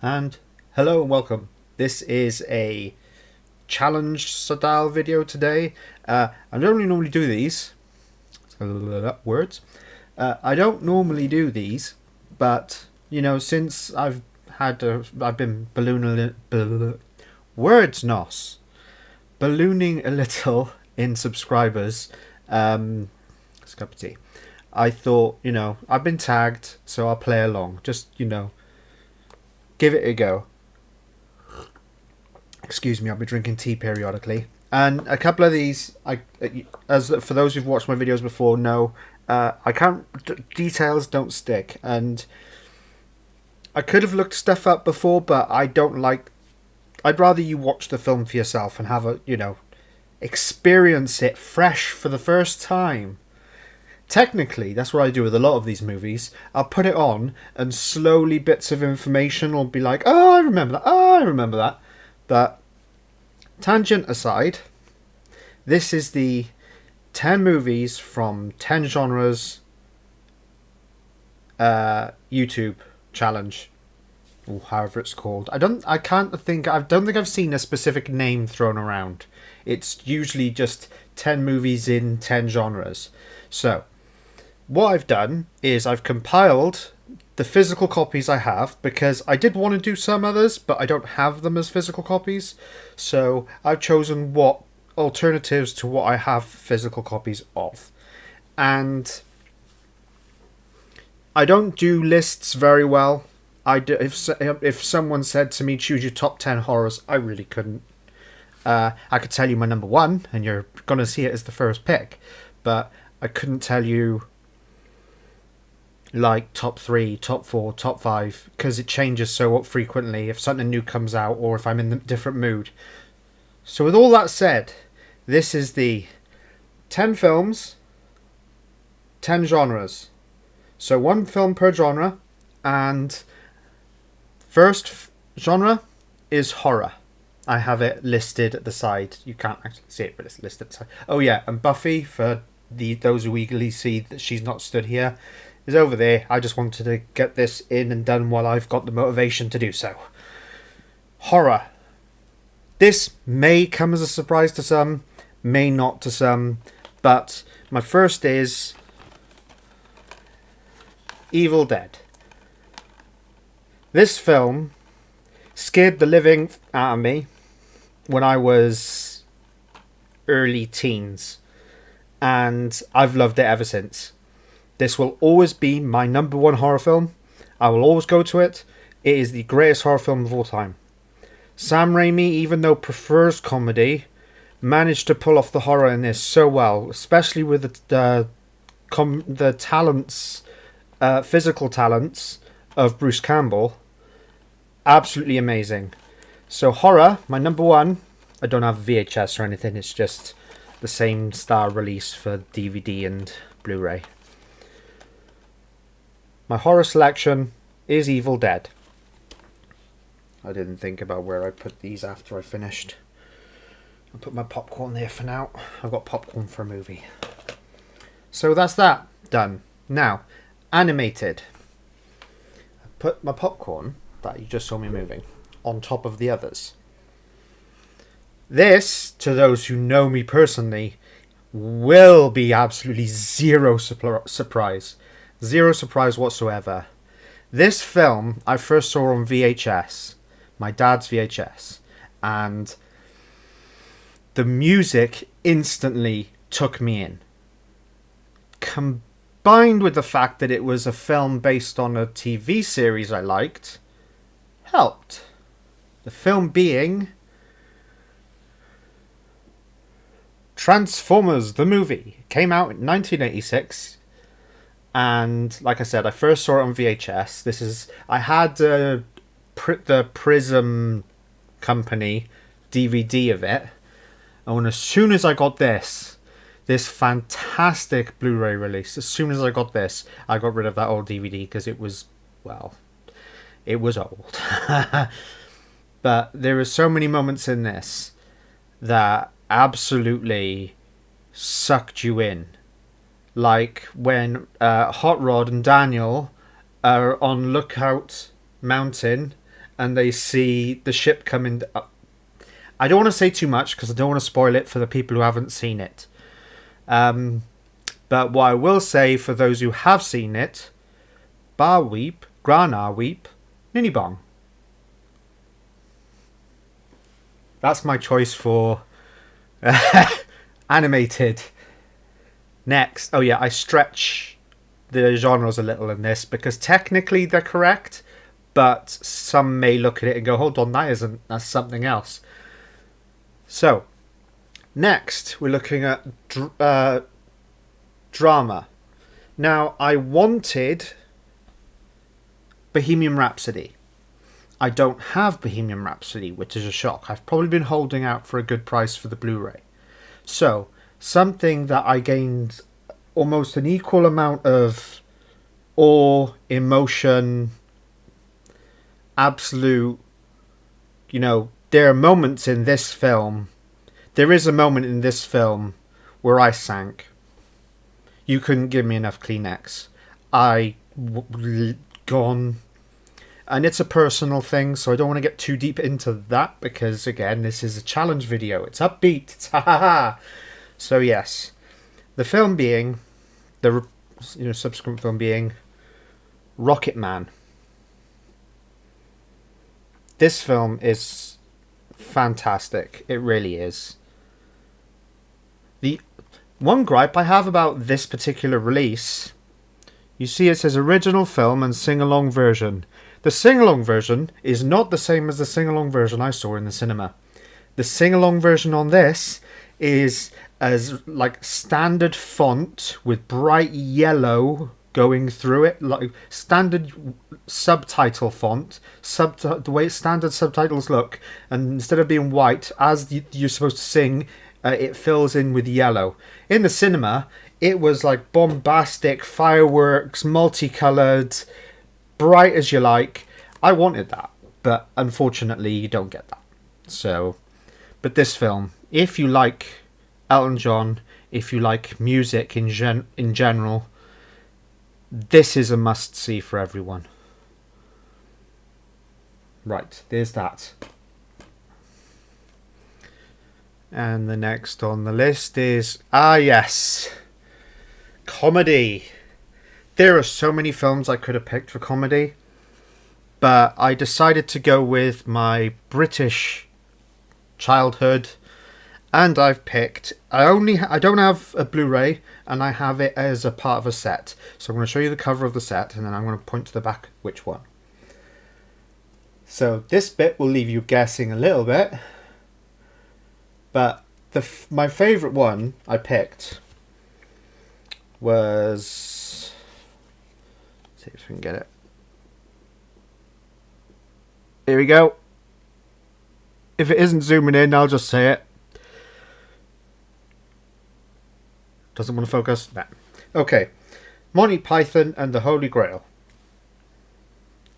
And hello and welcome. This is a challenge style video today. I don't normally do these. Words. I don't normally do these, but since I've been words nos ballooning a little in subscribers. It's a cup of tea. I thought, I've been tagged, so I'll play along. Just, give it a go. Excuse me, I'll be drinking tea periodically. And a couple of these, as for those who've watched my videos before, know I can't. Details don't stick, and I could have looked stuff up before, but I don't like. I'd rather you watch the film for yourself and have experience it fresh for the first time. Technically, that's what I do with a lot of these movies. I'll put it on, and slowly bits of information will be like, "Oh, I remember that. Oh, I remember that." But tangent aside, this is the 10 movies from 10 genres YouTube challenge, or however it's called. I don't think I've seen a specific name thrown around. It's usually just 10 movies in 10 genres. So what I've done is I've compiled the physical copies I have, because I did want to do some others, but I don't have them as physical copies. So I've chosen what alternatives to what I have physical copies of. And I don't do lists very well. If someone said to me, choose your top 10 horrors, I really couldn't. I could tell you my number one, and you're going to see it as the first pick. But I couldn't tell you like top 3, top 4, top 5, because it changes so frequently if something new comes out or if I'm in a different mood. So with all that said, this is the 10 films, 10 genres. So one film per genre, and first genre is horror. I have it listed at the side. You can't actually see it, but it's listed at the side. Oh yeah, and Buffy, for those who eagerly see that she's not stood here, is over there. I just wanted to get this in and done while I've got the motivation to do so. Horror. This may come as a surprise to some, may not to some, but my first is Evil Dead. This film scared the living out of me when I was early teens, and I've loved it ever since. This will always be my number one horror film. I will always go to it. It is the greatest horror film of all time. Sam Raimi, even though prefers comedy, managed to pull off the horror in this so well, especially with the talents, physical talents of Bruce Campbell. Absolutely amazing. So horror, my number one. I don't have VHS or anything. It's just the same star release for DVD and Blu-ray. My horror selection is Evil Dead. I didn't think about where I put these after I finished. I'll put my popcorn there for now. I've got popcorn for a movie. So that's that done. Now, animated. I put my popcorn that you just saw me moving on top of the others. This, to those who know me personally, will be absolutely zero surprise. Zero surprise whatsoever. This film I first saw on VHS. My dad's VHS. And the music instantly took me in. Combined with the fact that it was a film based on a TV series I liked, helped. The film being Transformers, the movie. It came out in 1986. And like I said, I first saw it on VHS. I had the Prism Company DVD of it. And as soon as I got this fantastic Blu-ray release, as soon as I got this, I got rid of that old DVD because it was old. But there are so many moments in this that absolutely sucked you in. Like when Hot Rod and Daniel are on Lookout Mountain and they see the ship coming up. I don't want to say too much because I don't want to spoil it for the people who haven't seen it. But what I will say for those who have seen it, Bar Weep, Grana Weep, Ninny Bong. That's my choice for animated. Next. Oh yeah, I stretch the genres a little in this because technically they're correct, but some may look at it and go, hold on, that isn't, that's something else. So, next we're looking at drama. Now, I wanted Bohemian Rhapsody. I don't have Bohemian Rhapsody, which is a shock. I've probably been holding out for a good price for the Blu-ray. So, something that I gained almost an equal amount of awe, emotion, absolute, there are moments in this film. There is a moment in this film where I sank. You couldn't give me enough Kleenex. Gone. And it's a personal thing, so I don't want to get too deep into that because, again, this is a challenge video. It's upbeat. It's ha-ha-ha. So, yes. The film being, the subsequent film being Rocket Man. This film is fantastic. It really is. The one gripe I have about this particular release, you see it says original film and sing-along version. The sing-along version is not the same as the sing-along version I saw in the cinema. The sing-along version on this is as like standard font with bright yellow going through it, like standard subtitle font, the way standard subtitles look, and instead of being white as you're supposed to sing, it fills in with yellow. In the cinema, it was like bombastic, fireworks, multicolored, bright as you like. I wanted that, but unfortunately you don't get that. So, but this film, if you like Elton John, if you like music in general, this is a must-see for everyone. Right, there's that. And the next on the list is, yes, comedy. There are so many films I could have picked for comedy, but I decided to go with my British childhood, and I've picked, I don't have a Blu-ray, and I have it as a part of a set. So I'm going to show you the cover of the set, and then I'm going to point to the back which one. So this bit will leave you guessing a little bit, but my favourite one I picked was, let's see if we can get it. Here we go. If it isn't zooming in, I'll just say it. Doesn't want to focus? Nah. Okay. Monty Python and the Holy Grail.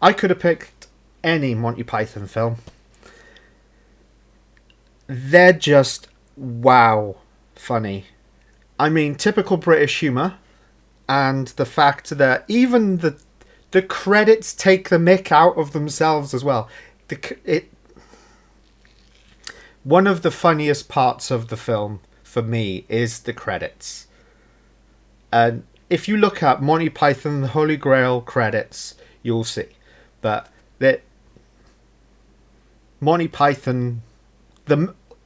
I could have picked any Monty Python film. They're just, wow, funny. I mean, typical British humour. And the fact that even the credits take the mick out of themselves as well. One of the funniest parts of the film, for me, is the credits. And if you look at Monty Python, the Holy Grail credits, you'll see. But Monty Python,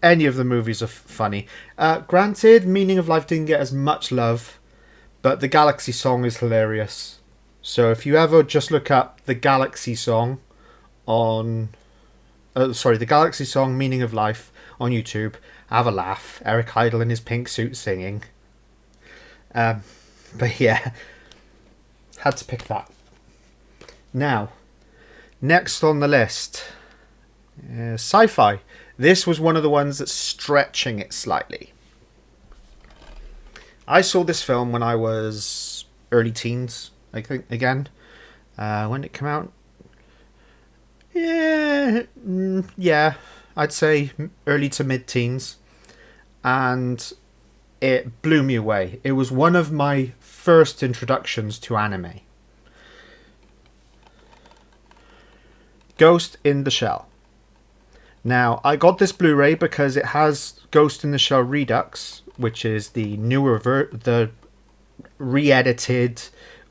any of the movies are funny. Granted, Meaning of Life didn't get as much love, but the Galaxy song is hilarious. So if you ever just look up the Galaxy song on... the Galaxy song Meaning of Life on YouTube, have a laugh. Eric Idle in his pink suit singing. But yeah, had to pick that. Now, next on the list, Sci-fi. This was one of the ones that's stretching it slightly. I saw this film when I was early teens, I think, again. When did it come out? Yeah, I'd say early to mid-teens. And it blew me away. It was one of my first introductions to anime. Ghost in the Shell. Now, I got this Blu-ray because it has Ghost in the Shell Redux, which is the newer the re-edited,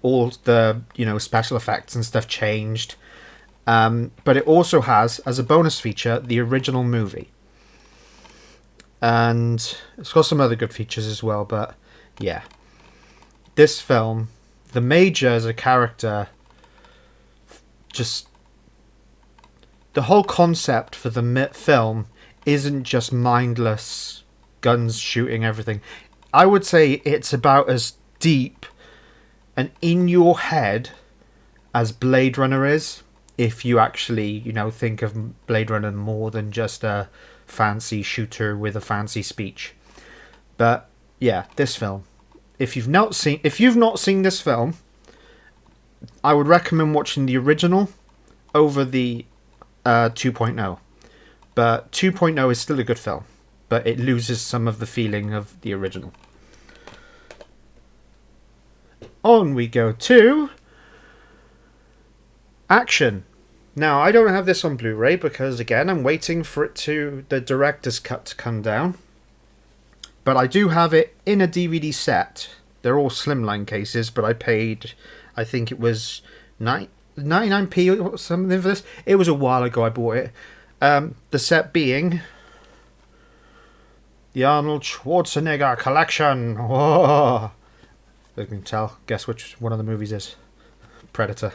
all the special effects and stuff changed. But it also has, as a bonus feature, the original movie. And it's got some other good features as well, but yeah. This film, the Major as a character, just... the whole concept for the film isn't just mindless guns shooting everything. I would say it's about as deep and in your head as Blade Runner is, if you actually, think of Blade Runner more than just a fancy shooter with a fancy speech. But yeah, this film. If you've not seen this film, I would recommend watching the original over the 2.0. But 2.0 is still a good film, but it loses some of the feeling of the original. On we go to Action. Now, I don't have this on Blu-ray because, again, I'm waiting for the director's cut to come down. But I do have it in a DVD set. They're all slimline cases, but I paid, I think it was 99p or something for this. It was a while ago I bought it. The set being the Arnold Schwarzenegger collection. Oh, you can tell. Guess which one of the movies is. Predator.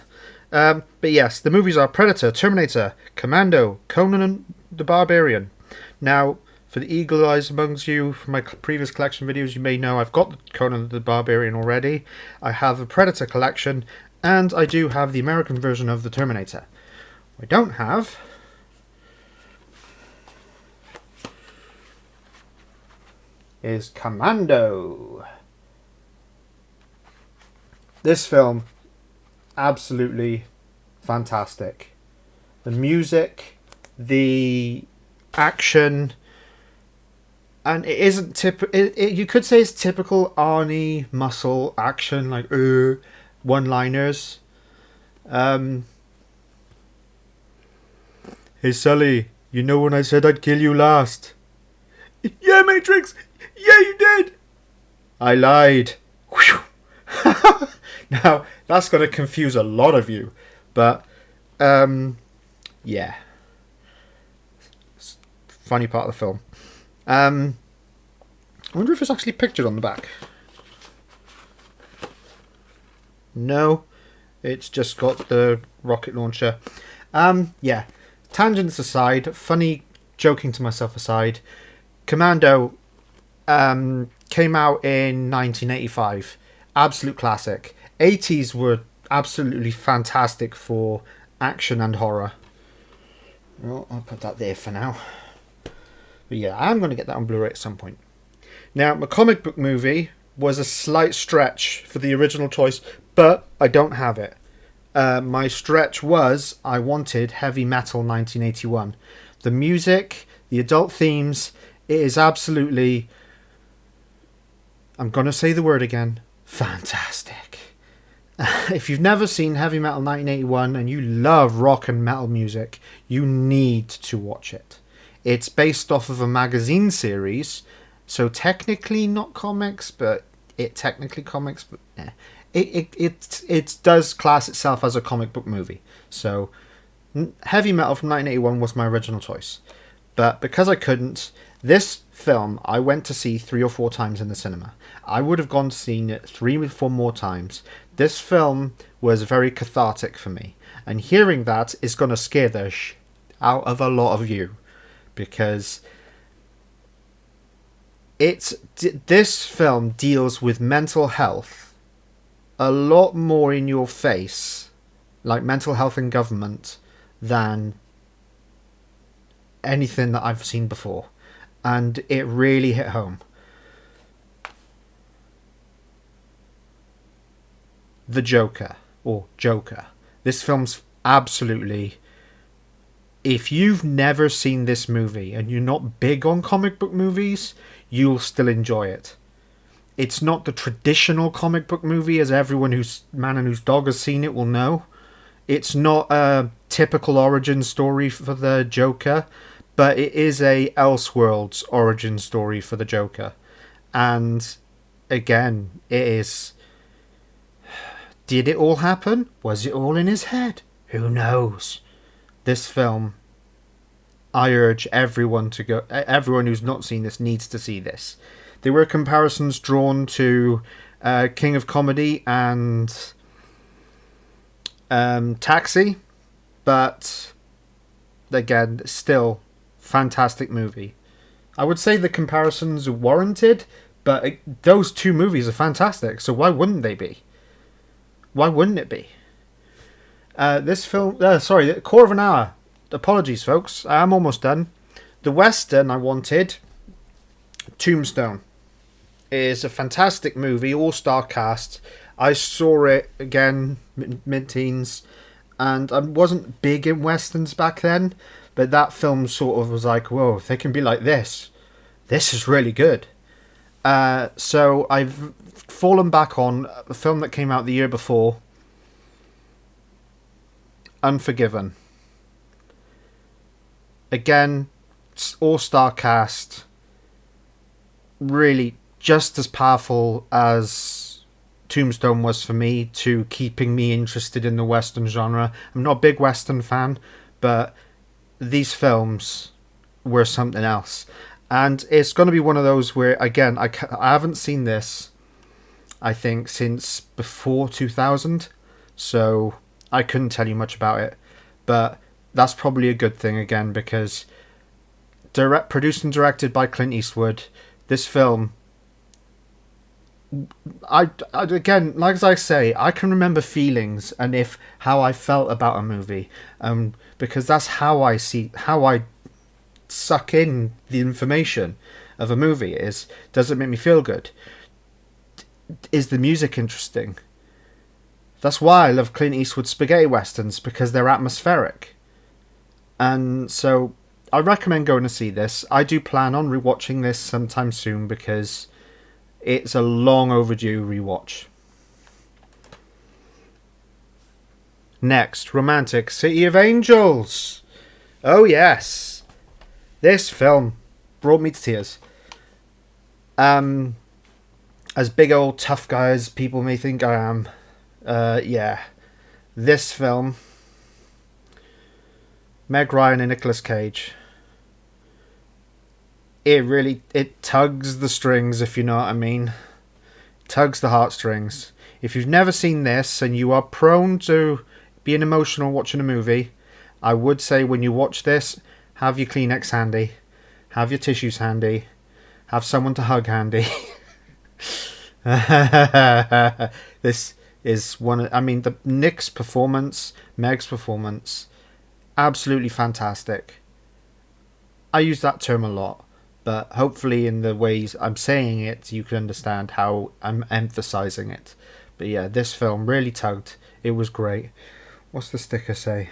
But yes, the movies are Predator, Terminator, Commando, Conan the Barbarian. Now, for the eagle eyes amongst you, from my previous collection videos, you may know I've got Conan the Barbarian already. I have a Predator collection, and I do have the American version of the Terminator. What I don't have is Commando. This film, absolutely fantastic. The music, the action, and it isn't you could say it's typical Arnie muscle action, like one-liners. Hey Sully, you know when I said I'd kill you last? Yeah, Matrix. Yeah, you did. I lied. Now, that's going to confuse a lot of you. But, yeah. Funny part of the film. I wonder if it's actually pictured on the back. No. It's just got the rocket launcher. Yeah. Tangents aside, funny joking to myself aside, Commando came out in 1985. Absolute classic. 80s were absolutely fantastic for action and horror. Well, I'll put that there for now. But yeah, I'm going to get that on Blu-ray at some point. Now, my comic book movie was a slight stretch for the original choice, but I don't have it. My stretch was I wanted Heavy Metal 1981. The music, the adult themes, it is absolutely, I'm going to say the word again, fantastic. If you've never seen Heavy Metal 1981 and you love rock and metal music, you need to watch it. It's based off of a magazine series, so technically not comics, but it technically comics, but yeah. It does class itself as a comic book movie. So Heavy Metal from 1981 was my original choice. But because I couldn't, this film I went to see 3 or 4 times in the cinema. I would have gone to see it 3 or 4 more times. This film was very cathartic for me. And hearing that is going to scare the out of a lot of you. Because this film deals with mental health a lot more in your face, like mental health and government, than anything that I've seen before. And it really hit home. The Joker, or Joker. This film's absolutely... If you've never seen this movie and you're not big on comic book movies, you'll still enjoy it. It's not the traditional comic book movie, as everyone who's man and whose dog has seen it will know. It's not a typical origin story for the Joker, but it is a Elseworlds origin story for the Joker. And again, it is... Did it all happen? Was it all in his head? Who knows? This film, I urge everyone to go... Everyone who's not seen this needs to see this. There were comparisons drawn to King of Comedy and Taxi, but again, still fantastic movie. I would say the comparisons are warranted, but those two movies are fantastic, so why wouldn't they be? Why wouldn't it be? This film... sorry, a quarter of an hour. Apologies, folks. I am almost done. The Western I wanted, Tombstone, is a fantastic movie, all-star cast. I saw it again, mid-teens, and I wasn't big in Westerns back then, but that film sort of was like, whoa, if they can be like this, this is really good. So I've fallen back on a film that came out the year before, Unforgiven. Again, all-star cast, really just as powerful as Tombstone was for me to keeping me interested in the Western genre. I'm not a big Western fan, but these films were something else. And it's going to be one of those where, again, I haven't seen this, I think, since before 2000, so I couldn't tell you much about it. But that's probably a good thing, again, because produced and directed by Clint Eastwood, this film... I again, like as I say, I can remember feelings and how I felt about a movie, because that's how I suck in the information of a movie. Does it make me feel good? Is the music interesting? That's why I love Clint Eastwood spaghetti westerns, because they're atmospheric. And so I recommend going to see this. I do plan on rewatching this sometime soon, because it's a long overdue rewatch. Next, Romantic City of Angels. Oh yes, this film brought me to tears. As big old tough guy as people may think I am, yeah, this film, Meg Ryan and Nicolas Cage, it tugs the strings, if you know what I mean. Tugs the heartstrings. If you've never seen this and you are prone to being emotional watching a movie, I would say when you watch this, have your Kleenex handy, have your tissues handy, have someone to hug handy. This is Meg's performance, absolutely fantastic. I use that term a lot, but hopefully in the ways I'm saying it, you can understand how I'm emphasizing it. But yeah, this film really tugged. It was great. What's the sticker say?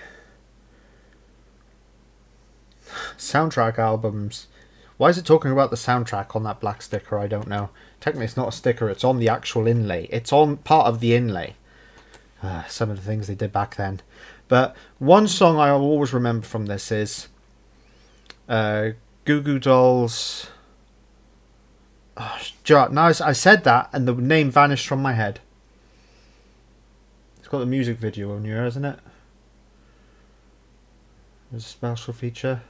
Soundtrack albums. Why is it talking about the soundtrack on that black sticker? I don't know. Technically, it's not a sticker. It's on the actual inlay. It's on part of the inlay. Some of the things they did back then. But one song I'll always remember from this is Goo Goo Dolls. Now I said that and the name vanished from my head. It's got the music video on here, isn't it? There's a special feature.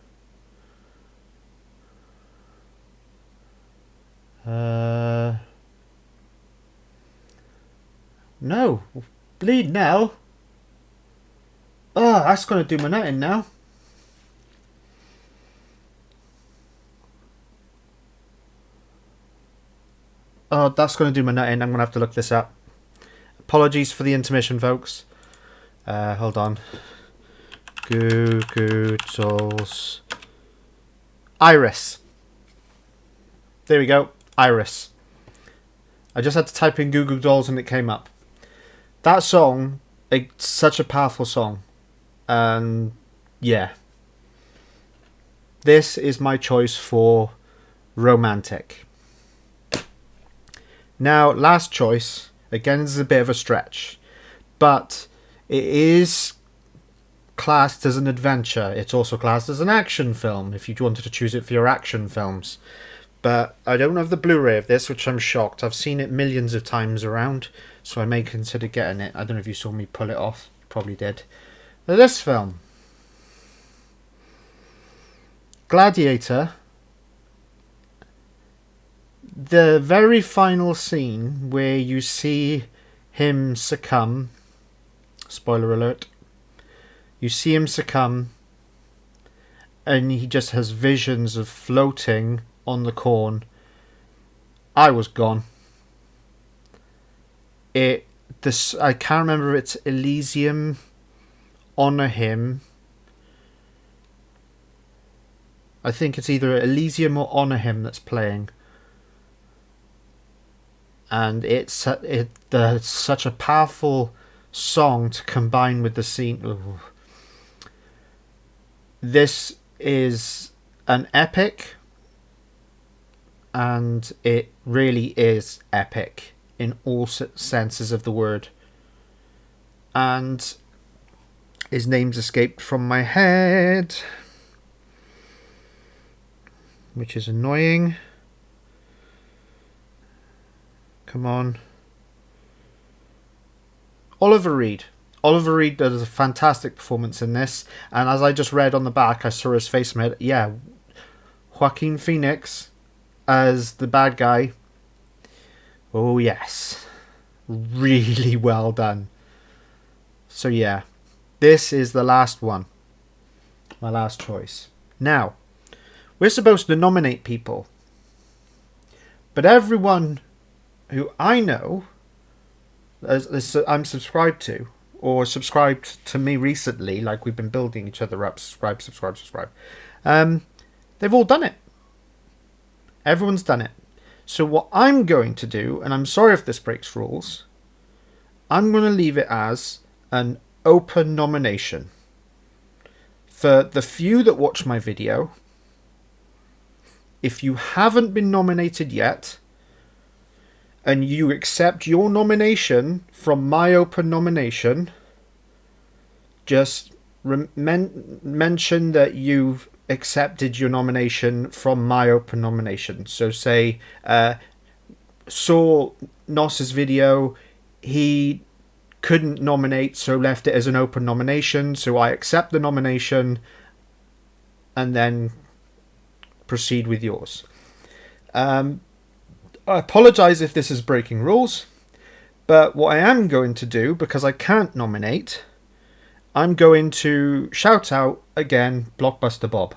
No. Bleed Nell. Oh, that's going to do my nutting now. Oh, that's going to do my nutting. I'm going to have to look this up. Apologies for the intermission, folks. Hold on. Goo Goo Dolls. Iris. There we go. Iris. I just had to type in Goo Goo Dolls and it came up. That song, it's such a powerful song. And yeah. This is my choice for romantic. Now, last choice. Again, this is a bit of a stretch. But it is classed as an adventure. It's also classed as an action film, if you wanted to choose it for your action films. But I don't have the Blu-ray of this, which I'm shocked. I've seen it millions of times around, so I may consider getting it. I don't know if you saw me pull it off. Probably did. But this film, Gladiator, the very final scene where you see him succumb, spoiler alert, you see him succumb and he just has visions of floating on the corn. I was gone. I can't remember if it's Elysium, Honor Him. I think it's either Elysium or Honor Him that's playing. And it's such a powerful song to combine with the scene. Ooh. This is an epic, and it really is epic in all senses of the word. And his name's escaped from my head, which is annoying. Come on. Oliver Reed. Oliver Reed does a fantastic performance in this, and as I just read on the back, I saw his face in my head. Yeah, Joaquin Phoenix as the bad guy. Oh yes, really well done. So yeah, this is the last one, my last choice. Now, we're supposed to nominate people, but everyone who I know as I'm subscribed to, or subscribed to me recently, like we've been building each other up, subscribe, they've all done it. Everyone's done it. So what I'm going to do, and I'm sorry if this breaks rules, I'm going to leave it as an open nomination. For the few that watch my video, if you haven't been nominated yet, and you accept your nomination from my open nomination, just mention that you've accepted your nomination from my open nomination. So say, saw Nos's video, he couldn't nominate, so left it as an open nomination, so I accept the nomination, and then proceed with yours. I apologise if this is breaking rules, but what I am going to do, because I can't nominate, I'm going to shout out again Blockbuster Bob.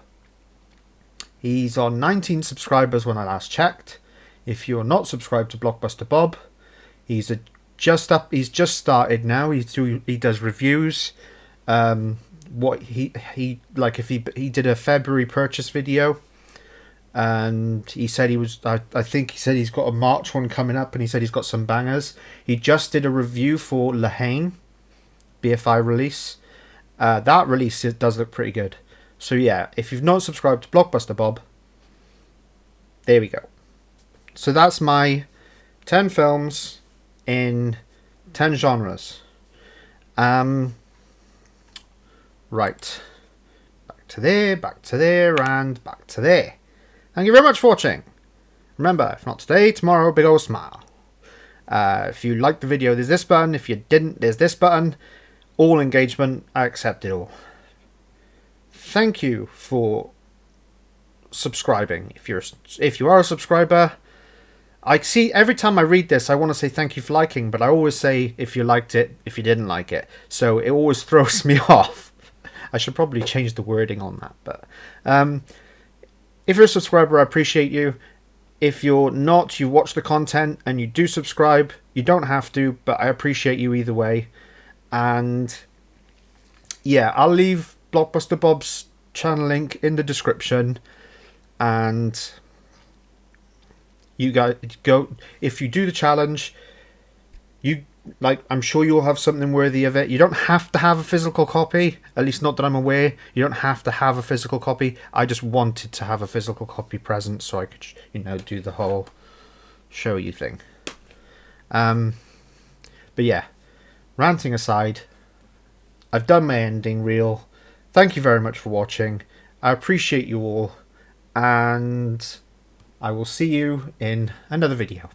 He's on 19 subscribers when I last checked. If you're not subscribed to Blockbuster Bob, he's just started now. He does reviews. What he like if he did a February purchase video. And he said I think he said he's got a March one coming up, and he said he's got some bangers. He just did a review for Lahane BFI release. That release does look pretty good. So yeah, if you've not subscribed to Blockbuster Bob, there we go. So that's my 10 films in 10 genres. Right. Back to there, and back to there. Thank you very much for watching. Remember, if not today, tomorrow, big old smile. If you liked the video, there's this button. If you didn't, there's this button. All engagement, I accept it all. Thank you for subscribing. If you are a subscriber, I see every time I read this, I want to say thank you for liking, but I always say if you liked it, if you didn't like it. So it always throws me off. I should probably change the wording on that, but if you're a subscriber, I appreciate you. If you're not, you watch the content and you do subscribe. You don't have to, but I appreciate you either way. And yeah, I'll leave Blockbuster Bob's channel link in the description. And you guys go, if you do the challenge, I'm sure you'll have something worthy of it. You don't have to have a physical copy, at least not that I'm aware. You don't have to have a physical copy. I just wanted to have a physical copy present so I could, do the whole show you thing. But yeah, ranting aside, I've done my ending reel. Thank you very much for watching. I appreciate you all, and I will see you in another video.